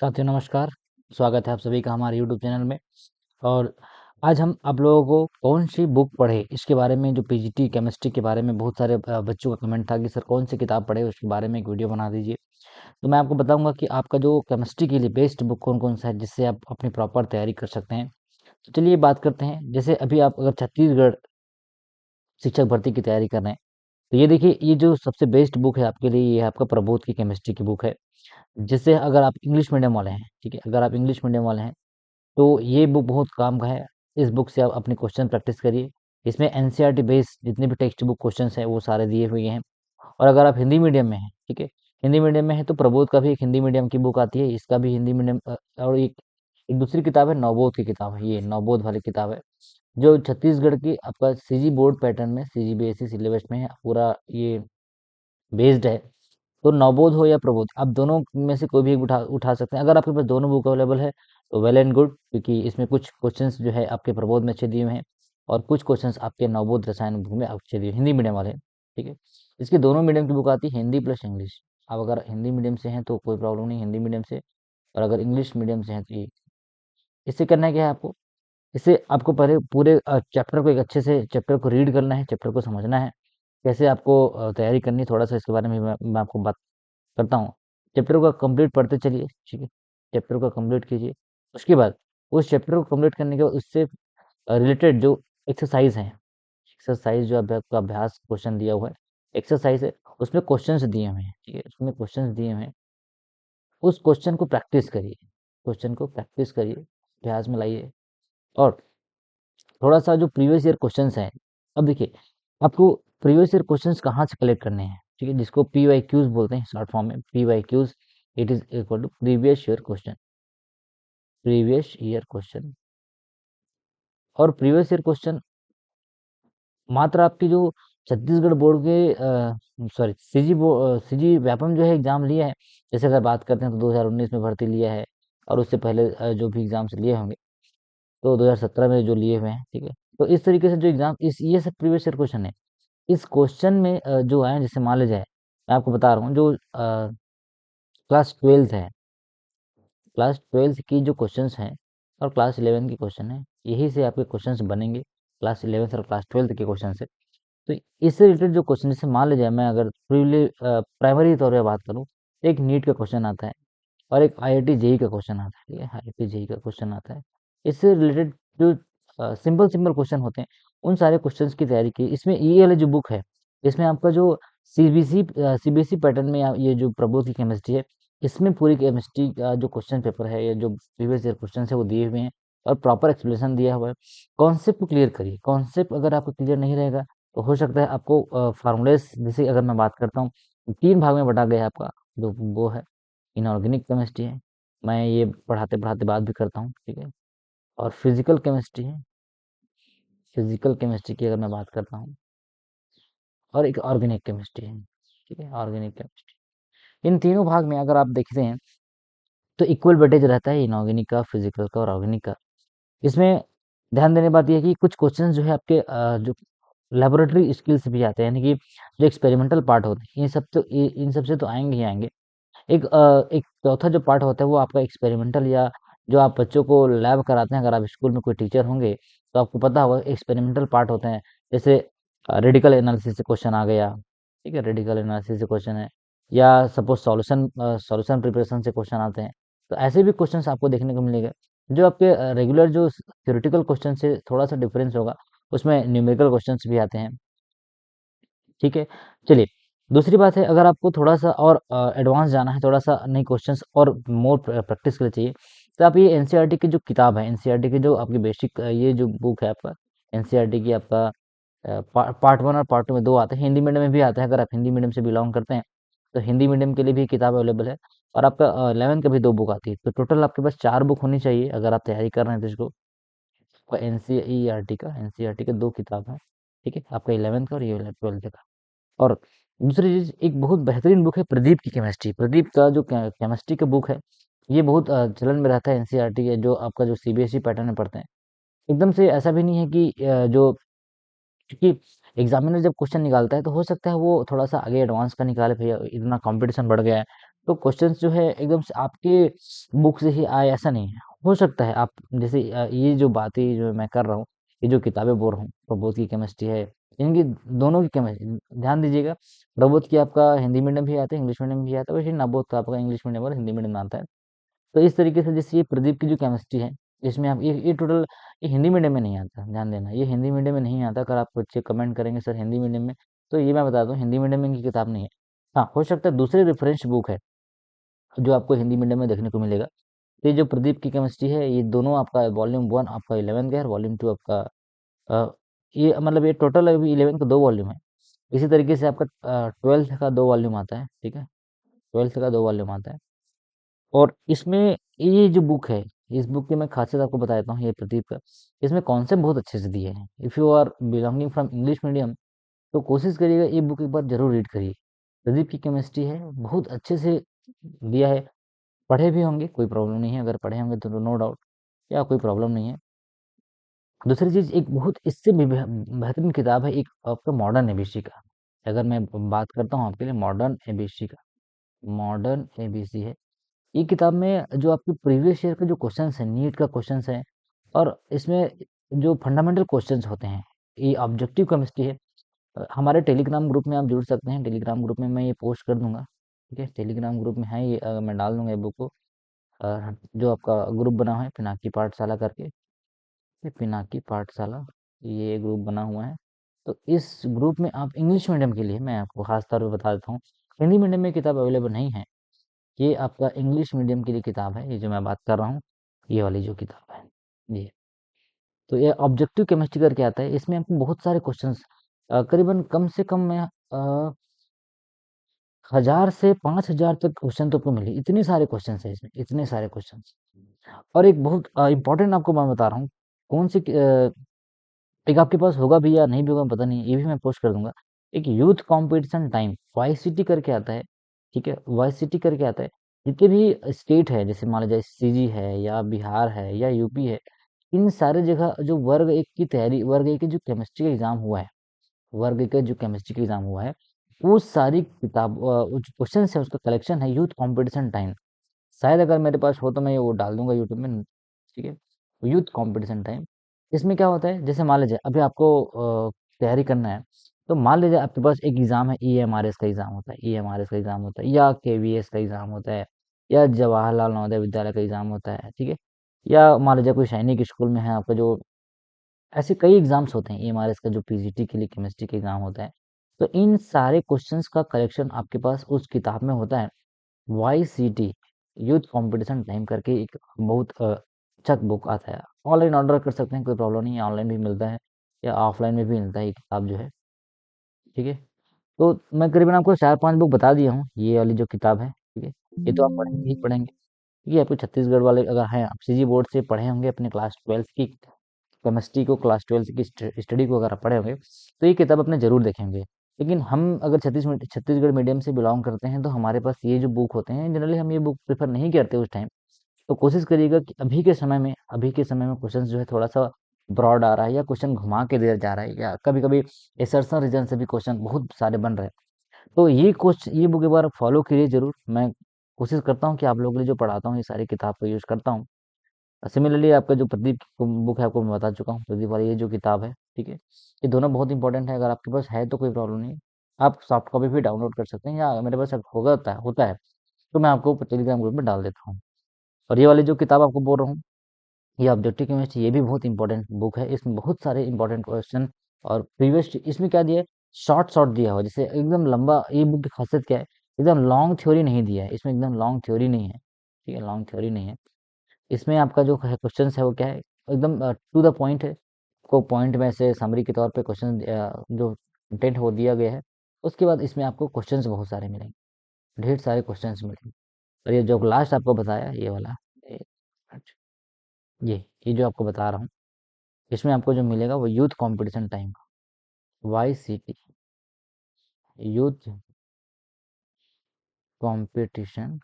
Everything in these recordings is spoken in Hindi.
साथियों नमस्कार, स्वागत है आप सभी का हमारे यूट्यूब चैनल में। और आज हम आप लोगों को कौन सी बुक पढ़े इसके बारे में, जो पीजीटी केमिस्ट्री के बारे में बहुत सारे बच्चों का कमेंट था कि सर कौन सी किताब पढ़े, उसके बारे में एक वीडियो बना दीजिए। तो मैं आपको बताऊंगा कि आपका जो केमिस्ट्री के लिए बेस्ट बुक कौन कौन सा है जिससे आप अपनी प्रॉपर तैयारी कर सकते हैं। तो चलिए बात करते हैं। जैसे अभी आप अगर छत्तीसगढ़ शिक्षक भर्ती की तैयारी कर रहे हैं, तो ये देखिए, ये जो सबसे बेस्ट बुक है आपके लिए, ये है आपका प्रबोध की केमिस्ट्री की बुक है। जिससे अगर आप इंग्लिश मीडियम वाले हैं, ठीक है, अगर आप इंग्लिश मीडियम वाले हैं तो ये बुक बहुत काम का है। इस बुक से आप अपनी क्वेश्चन प्रैक्टिस करिए। इसमें एनसीईआरटी बेस्ड जितने भी टेक्स्ट बुक क्वेश्चंस हैं वो सारे दिए हुए हैं। और अगर आप हिंदी मीडियम में हैं, ठीक है, हिंदी मीडियम में है तो प्रबोध का भी एक हिंदी मीडियम की बुक आती है, इसका भी हिंदी मीडियम। और एक एक दूसरी किताब है, नवबोध की किताब है, ये नवबोध वाली किताब है जो छत्तीसगढ़ की आपका सीजी बोर्ड पैटर्न में, सीजीबीएसई सिलेबस में है पूरा, ये बेस्ड है। तो नवबोध हो या प्रबोध, आप दोनों में से कोई भी एक उठा उठा सकते हैं। अगर आपके पास दोनों बुक अवेलेबल है तो वेल एंड गुड, क्योंकि इसमें कुछ क्वेश्चंस जो है आपके प्रबोध में अच्छे दिए हुए हैं और कुछ क्वेश्चंस आपके नवबोध रसायन बुक में अच्छे दिए, हिंदी मीडियम वाले हैं, ठीक है। इसकी दोनों मीडियम की बुक आती है, हिंदी प्लस इंग्लिश। आप अगर हिंदी मीडियम से हैं तो कोई प्रॉब्लम नहीं, हिंदी मीडियम से। और अगर इंग्लिश मीडियम से हैं तो ये, इससे करना क्या है आपको, इससे आपको पहले पूरे चैप्टर को, एक अच्छे से चैप्टर को रीड करना है, चैप्टर को समझना है, कैसे आपको तैयारी करनी है, थोड़ा सा इसके बारे में मैं आपको बात करता हूँ। चैप्टर को कंप्लीट पढ़ते चलिए, ठीक है, चैप्टर को कंप्लीट कीजिए। उसके बाद उस चैप्टर को कंप्लीट करने के बाद उससे रिलेटेड जो एक्सरसाइज हैं, एक्सरसाइज जो आपका अभ्यास क्वेश्चन दिया हुआ है, एक्सरसाइज है, उसमें क्वेश्चंस दिए हुए हैं, ठीक है, उसमें क्वेश्चंस दिए हुए हैं, उस क्वेश्चन को प्रैक्टिस करिए, क्वेश्चन को प्रैक्टिस करिए, अभ्यास में लाइए। और थोड़ा सा जो प्रीवियस ईयर क्वेश्चंस हैं, अब देखिए, आपको प्रीवियस ईयर क्वेश्चंस कहाँ से कलेक्ट करने हैं, ठीक है, जिसको पी वाई क्यूज बोलते हैं शॉर्ट फॉर्म में, P Y Qs. It is equal to previous year question, previous year question. और प्रीवियस ईयर क्वेश्चन मात्र आपकी जो छत्तीसगढ़ बोर्ड के, सॉरी, सीजी व्यापम जो है एग्जाम लिया है, जैसे अगर बात करते हैं तो 2019 में भर्ती लिया है, और उससे पहले जो भी एग्जाम्स लिए होंगे तो 2017 में जो लिए हुए हैं, ठीक है। तो इस तरीके से जो एग्जाम, इस ये सब प्रीवियस ईयर क्वेश्चन है। इस क्वेश्चन में जो है, जैसे मान लीजिए, मैं आपको बता रहा हूँ, जो क्लास ट्वेल्थ है, क्लास ट्वेल्थ की जो क्वेश्चंस हैं और क्लास इलेवन के क्वेश्चन हैं, यही से आपके क्वेश्चंस बनेंगे, क्लास इलेवन और क्लास ट्वेल्थ के क्वेश्चन से। तो इससे रिलेटेड जो क्वेश्चन, जैसे मान लीजिए मैं अगर प्राइमरी तौर पर बात करूँ, एक नीट का क्वेश्चन आता है और एक आईआईटी जेई का क्वेश्चन आता है, ठीक है, आईआईटी जेई का क्वेश्चन आता है। इससे रिलेटेड जो सिंपल सिंपल क्वेश्चन होते हैं, उन सारे क्वेश्चंस की तैयारी की। इसमें ये वाली जो बुक है, इसमें आपका जो सीबीएसई पैटर्न में ये जो प्रबोध की केमिस्ट्री है, इसमें पूरी केमिस्ट्री का जो क्वेश्चन पेपर है, ये जो प्रीवियस ईयर क्वेश्चन है वो दिए हुए हैं और प्रॉपर एक्सप्लेनेशन दिया हुआ है। कॉन्सेप्ट को क्लियर करिए, कॉन्सेप्ट अगर आपको क्लियर नहीं रहेगा तो हो सकता है आपको फार्मूलेस, जैसे अगर मैं बात करता हूँ, 3 भाग में बँटा गया है आपका, जो वो है इनऑर्गेनिक केमिस्ट्री है, मैं ये पढ़ाते-पढ़ाते बात भी करता हूँ, ठीक है? और फिज़िकल केमिस्ट्री है, फिज़िकल केमिस्ट्री की अगर मैं बात करता हूँ, और एक ऑर्गेनिक केमिस्ट्री है, ठीक है? Organic chemistry. इन तीनों भाग में अगर आप देखते हैं तो इक्वल वेटेज रहता है इनऑर्गेनिक का, फिज़िकल का और ऑर्गेनिक का। इसमें ध्यान देने बात ये है कि कुछ क्वेश्चंस जो है आपके जो लैबोरेटरी स्किल्स भी आते हैं, यानी कि जो एक्सपेरिमेंटल पार्ट होते हैं, इन सब से तो आएँगे ही आएँगे। एक चौथा जो पार्ट होता है वो आपका एक्सपेरिमेंटल, या जो आप बच्चों को लैब कराते हैं, अगर आप स्कूल में कोई टीचर होंगे तो आपको पता होगा एक्सपेरिमेंटल पार्ट होते हैं। जैसे रेडिकल एनालिसिस से क्वेश्चन आ गया, ठीक है, रेडिकल एनालिसिस से क्वेश्चन है, या सपोज सॉल्यूशन प्रिपरेशन से क्वेश्चन आते हैं। तो ऐसे भी क्वेश्चंस आपको देखने को मिलेगा, जो आपके रेगुलर जो थ्योरेटिकल क्वेश्चन से थोड़ा सा डिफरेंस होगा, उसमें न्यूमेरिकल क्वेश्चंस भी आते हैं, ठीक है। चलिए, दूसरी बात है, अगर आपको थोड़ा-सा और एडवांस जाना है, थोड़ा-सा नए क्वेश्चन्स और मोर प्रैक्टिस के लिए चाहिए, तो आप ये एनसीईआरटी की जो किताब है, एनसीईआरटी की जो आपकी बेसिक ये जो बुक है आपका, एनसीईआरटी की आपका पार्ट 1 और पार्ट 2 में 2 आते हैं, हिंदी मीडियम में भी आता है, अगर आप हिंदी मीडियम से बिलॉन्ग करते हैं, तो हिंदी मीडियम के लिए भी किताब अवेलेबल है। और आपका 11th का भी 2 बुक आती है, तो टोटल आपके पास 4 बुक होनी चाहिए अगर आप तैयारी कर रहे हैं तो इसको। एनसीईआरटी का 2 किताब है, ठीक है? आपका 11th का और ये वाला 12th का। और दूसरी चीज़, एक बहुत बेहतरीन बुक है प्रदीप की केमिस्ट्री। प्रदीप का जो केमिस्ट्री का बुक है, ये बहुत चलन में रहता है एनसीईआरटी के, जो आपका जो सीबीएसई पैटर्न में पढ़ते हैं। एकदम से ऐसा भी नहीं है कि जो, क्योंकि एग्जामिनर जब क्वेश्चन निकालता है तो हो सकता है वो थोड़ा सा आगे एडवांस का निकाले, भैया इतना कंपटीशन बढ़ गया है, तो क्वेश्चंस जो है एकदम से आपके बुक से ही आए ऐसा नहीं है। हो सकता है आप जैसे ये जो बातें जो मैं कर रहा हूँ, ये जो किताबें बोल रहा हूँ, प्रबोध की केमिस्ट्री है, इनकी दोनों की केमिस्ट्री ध्यान दीजिएगा। प्रबोध की आपका हिंदी मीडियम भी आता है, इंग्लिश मीडियम भी आता है, वैसे नवोध का आपका इंग्लिश मीडियम और हिंदी मीडियम में आता है। तो इस तरीके से जैसे ये प्रदीप की जो केमिस्ट्री है, इसमें आप ये टोटल ये हिंदी मीडियम में नहीं आता, ध्यान देना, ये हिंदी मीडियम में नहीं आता। अगर आप बच्चे कमेंट करेंगे सर हिंदी मीडियम में, तो ये मैं बता दूं हिंदी मीडियम में इनकी किताब नहीं है। हाँ, हो सकता है दूसरी रेफरेंस बुक है जो आपको हिंदी मीडियम में देखने को मिलेगा। तो ये जो प्रदीप की केमिस्ट्री है, ये दोनों आपका वॉल्यूम 1 आपका 11 का है और वॉल्यूम 2 आपका ये मतलब ये टोटल अभी 11 का 2 वॉल्यूम है। इसी तरीके से आपका 12th का 2 वॉल्यूम आता है, ठीक है? 12th का 2 वॉल्यूम आता है। और इसमें ये जो बुक है, इस बुक की मैं खासियत आपको बता देता हूँ, ये प्रदीप का। इसमें कॉन्सेप्ट बहुत अच्छे से दिए हैं। If you are belonging from English medium, तो कोशिश करिएगा ये बुक एक बार ज़रूर रीड करिए। प्रदीप की केमिस्ट्री है, बहुत अच्छे से दिया है। पढ़े भी होंगे, कोई प्रॉब्लम नहीं है, अगर पढ़े होंगे तो नो डाउट, या कोई प्रॉब्लम नहीं है। दूसरी चीज़ एक बहुत इससे भी बेहतरीन किताब है एक आपका मॉडर्न एबीसी का। अगर मैं बात करता हूँ आपके लिए मॉडर्न एबीसी का, मॉडर्न एबीसी है। ये किताब में जो आपके प्रीवियस ईयर के जो क्वेश्चंस हैं, नीट का क्वेश्चंस है, और इसमें जो फंडामेंटल क्वेश्चंस होते हैं, ये ऑब्जेक्टिव केमिस्ट्री है। हमारे टेलीग्राम ग्रुप में आप जुड़ सकते हैं, टेलीग्राम ग्रुप में मैं ये पोस्ट कर दूंगा, ठीक है? टेलीग्राम ग्रुप में है ये, मैं डाल दूंगा ये बुक को। जो आपका ग्रुप बना है पिनाकी पाठशाला करके, ये पिनाकी पाठशाला, ये ग्रुप बना हुआ है। तो इस ग्रुप में आप इंग्लिश मीडियम के लिए मैं आपको खास तौर पे बता देता हूँ, हिंदी मीडियम में किताब अवेलेबल नहीं है। ये आपका इंग्लिश मीडियम के लिए किताब है, ये जो मैं बात कर रहा हूँ, ये वाली जो किताब है ये। तो ये ऑब्जेक्टिव केमिस्ट्री करके आता है, इसमें आपको बहुत सारे क्वेश्चंस करीबन कम से कम मैं 1000 से 5000 तक क्वेश्चन तो आपको मिले, इतने सारे क्वेश्चन है इसमें, इतने सारे क्वेश्चन। और एक बहुत इंपॉर्टेंट आपको मैं बता रहा हूँ, कौन सी एक आपके पास होगा भी या नहीं भी होगा पता नहीं, ये भी मैं पोस्ट कर दूंगा। एक यूथ कंपटीशन टाइम वाईसीटी करके आता है, ठीक है? वाईसीटी करके आता है। जितने भी स्टेट है, जैसे मान लीजिए सीजी है या बिहार है या यूपी है, इन सारे जगह जो वर्ग एक की तैयारी, वर्ग एक की जो केमिस्ट्री का एग्जाम हुआ है, वर्ग एक का जो केमिस्ट्री का एग्जाम हुआ है, वो सारी किताब जो क्वेश्चन है उसका कलेक्शन है यूथ कंपटीशन टाइम। शायद अगर मेरे पास हो तो मैं वो डाल दूंगा यूट्यूब में, ठीक है? Youth competition time. इसमें क्या होता है, जैसे मान लीजिए अभी आपको तैयारी करना है, तो मान लीजिए आपके पास एक एग्जाम है, ईएमआरएस का एग्जाम होता है, ईएमआरएस का एग्जाम होता है, या केवीएस का एग्जाम होता है, या जवाहरलाल नवोदय विद्यालय का एग्जाम होता है, ठीक है? या मान लीजिए कोई सैनिक स्कूल में है आपका, जो ऐसे कई एग्जाम्स होते हैं, ईएमआरएस का जो पीजीटी के लिए केमिस्ट्री का एग्जाम होता है। तो इन सारे क्वेश्चंस का कलेक्शन आपके पास उस किताब में होता है। वाईसीटी यूथ कंपटीशन टाइम करके एक बहुत अच्छा बुक आता है। ऑनलाइन ऑर्डर कर सकते हैं, कोई प्रॉब्लम नहीं है, ऑनलाइन भी मिलता है या ऑफलाइन में भी मिलता है ये किताब जो है, ठीक है? तो मैं करीबन आपको 4-5 बुक बता दिया हूँ, ये वाली जो किताब है, ठीक है? ये तो आप पढ़ेंगे ही पढ़ेंगे, ये आपको छत्तीसगढ़ वाले अगर हैं, आप सीजी बोर्ड से पढ़े होंगे अपने क्लास 12th की केमिस्ट्री को, क्लास 12th की स्टडी को अगर आप पढ़े होंगे, तो ये किताब अपने ज़रूर देखेंगे। लेकिन हम अगर छत्तीसगढ़ मीडियम से बिलोंग करते हैं, तो हमारे पास ये जो बुक होते हैं, जनरली हम ये बुक प्रेफर नहीं करते उस टाइम। तो कोशिश करिएगा कि अभी के समय में क्वेश्चन जो है थोड़ा सा ब्रॉड आ रहा है, या क्वेश्चन घुमा के दिया जा रहा है, या कभी कभी एसर्शन रीजन से भी क्वेश्चन बहुत सारे बन रहे हैं। तो ये बुक एक बार फॉलो करिए जरूर। मैं कोशिश करता हूँ कि आप लोगों के लिए जो पढ़ाता हूँ, ये सारी किताब का यूज़ करता हूँ। सिमिलरली आपका जो प्रदीप की बुक है, आपको मैं बता चुका हूँ, प्रदीप वाली ये जो किताब है, ठीक है? ये दोनों बहुत इंपॉर्टेंट है। अगर आपके पास है तो कोई प्रॉब्लम नहीं, आप सॉफ्ट कॉपी भी डाउनलोड कर सकते हैं, या मेरे पास अगर होता है तो मैं आपको टेलीग्राम ग्रुप में डाल देता हूँ। और ये वाली जो किताब आपको बोल रहा हूँ, ये ऑब्जेक्टिव केमिस्ट्री, ये भी बहुत इंपॉर्टेंट बुक है। इसमें बहुत सारे इंपॉर्टेंट क्वेश्चन, और प्रीवियस इसमें क्या दिया है, शॉर्ट शॉर्ट दिया हुआ, जैसे एकदम लंबा। ये बुक की खासियत क्या है, एकदम लॉन्ग थ्योरी नहीं दिया है इसमें, एकदम लॉन्ग थ्योरी नहीं है, ठीक है? लॉन्ग थ्योरी नहीं है इसमें। आपका जो है क्वेश्चन है वो क्या है, एकदम टू द पॉइंट है। को पॉइंट में से समरी के तौर पे क्वेश्चन जो कंटेंट वो दिया गया है, उसके बाद इसमें आपको क्वेश्चंस बहुत सारे मिलेंगे, ढेर सारे क्वेश्चंस मिलेंगे। और ये जो लास्ट आपको बताया ये वाला, ये ये जो आपको बता रहा हूँ, इसमें आपको जो मिलेगा वो यूथ कंपटीशन टाइम का, वाईसीटी यूथ कंपटीशन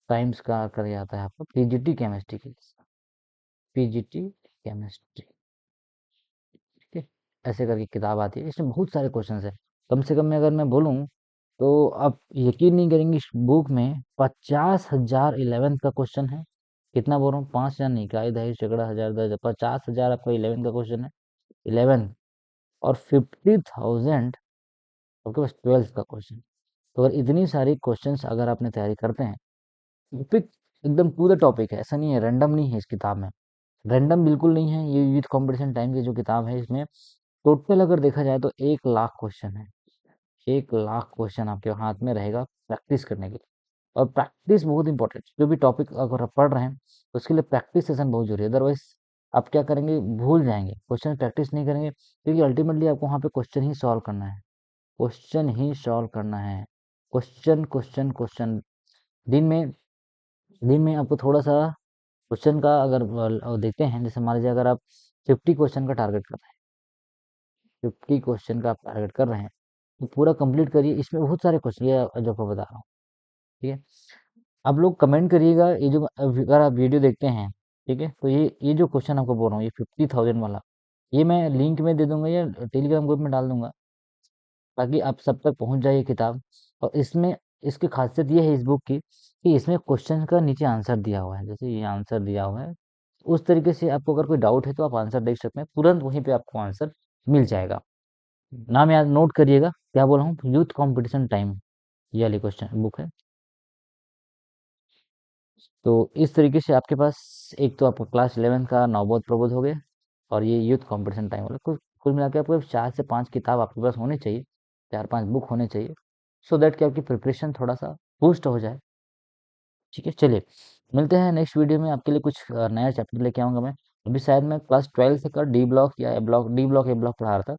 टाइम्स का कर जाता है आपको पीजीटी केमिस्ट्री के लिए, पीजीटी केमिस्ट्री, ठीक है? ऐसे करके किताब आती है, इसमें बहुत सारे क्वेश्चन है। कम से कम मैं अगर मैं बोलूँ तो आप यकीन नहीं करेंगे, इस बुक में 50,000 11th का क्वेश्चन है। कितना बोल रहा हूँ, 5,000 नहीं, का दहेज झगड़ा हजार दर्ज, 50,000 आपका 11th का क्वेश्चन है, 11। और 50,000 आपके पास 12th का क्वेश्चन। तो अगर इतनी सारी क्वेश्चंस अगर आपने तैयारी करते हैं, टॉपिक एकदम टू द टॉपिक है, ऐसा नहीं है रैंडम नहीं है इस किताब में, रैंडम बिल्कुल नहीं है। ये यूथ कंपटीशन टाइम की जो किताब है, इसमें टोटल अगर देखा जाए तो 1 लाख क्वेश्चन है। 1 लाख क्वेश्चन आपके हाथ में रहेगा प्रैक्टिस करने के लिए। और प्रैक्टिस बहुत इंपॉर्टेंट, जो भी टॉपिक अगर आप पढ़ रहे हैं तो उसके लिए प्रैक्टिस सेशन बहुत जरूरी है। अदरवाइज आप क्या करेंगे, भूल जाएंगे, क्वेश्चन प्रैक्टिस नहीं करेंगे, क्योंकि अल्टीमेटली आपको वहाँ पे क्वेश्चन ही सॉल्व करना है, क्वेश्चन ही सॉल्व करना है। क्वेश्चन क्वेश्चन क्वेश्चन, दिन में दिन में आपको थोड़ा सा क्वेश्चन का अगर देखते हैं, जैसे मान लीजिए अगर आप 50 क्वेश्चन का टारगेट कर रहे हैं, 50 क्वेश्चन का आप टारगेट कर रहे हैं, तो पूरा कंप्लीट करिए। इसमें बहुत सारे क्वेश्चन, ये जो आपको बता रहा हूँ, ठीक है। आप लोग कमेंट करिएगा, ये जो अगर आप वीडियो देखते हैं, ठीक है, तो ये जो क्वेश्चन आपको बोल रहा हूँ, ये 50,000 वाला, ये मैं लिंक में दे दूंगा या टेलीग्राम ग्रुप में डाल दूंगा, ताकि आप सब तक पहुंच जाए ये किताब। और इसमें इसकी खासियत ये है इस बुक की, कि इसमें क्वेश्चन का नीचे आंसर दिया हुआ है, जैसे ये आंसर दिया हुआ है, उस तरीके से आपको अगर कोई डाउट है तो आप आंसर देख सकते हैं, तुरंत वहीं पे आपको आंसर मिल जाएगा। नाम याद नोट करिएगा, क्या बोल रहा हूँ, यूथ कंपटीशन टाइम, ये वाली क्वेश्चन बुक है। तो इस तरीके से आपके पास एक तो आपका क्लास 11 का नवबोध प्रबोध हो गया, और ये यूथ कंपटीशन टाइम वाला, कुल कुल मिला के आपको 4 से 5 किताब आपके पास होनी चाहिए, 4-5 बुक होने चाहिए, सो दैट कि आपकी प्रिपरेशन थोड़ा सा बूस्ट हो जाए। ठीक है, चलिए मिलते हैं नेक्स्ट वीडियो में, आपके लिए कुछ नया चैप्टर लेके आऊँगा मैं। अभी शायद मैं क्लास 12 का डी ब्लॉक या ए ब्लॉक पढ़ा रहा था,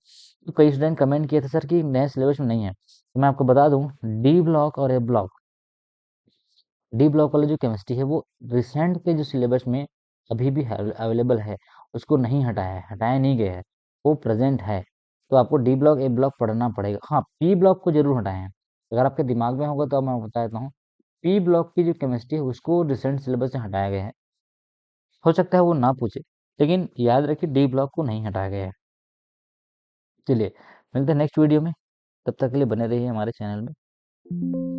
तो कई स्टूडेंट कमेंट किए थे सर कि नए सिलेबस में नहीं है, तो मैं आपको बता दूं, डी ब्लॉक और ए ब्लॉक, डी ब्लॉक वाला जो केमिस्ट्री है वो रिसेंट के जो सिलेबस में अभी भी अवेलेबल है, उसको नहीं हटाया है, हटाया नहीं गया है, वो प्रेजेंट है। तो आपको डी ब्लॉक ए ब्लॉक पढ़ना पड़ेगा। हाँ, पी ब्लॉक को जरूर हटाए हैं, अगर आपके दिमाग में होगा तो मैं बता देता हूँ, पी ब्लॉक की जो केमिस्ट्री है उसको रिसेंट सिलेबस से हटाया गया है। हो सकता है वो ना पूछे, लेकिन याद रखिए डी ब्लॉक को नहीं हटाया गया है। चलिए मिलते हैं नेक्स्ट वीडियो में, तब तक के लिए बने रहिए हमारे चैनल में।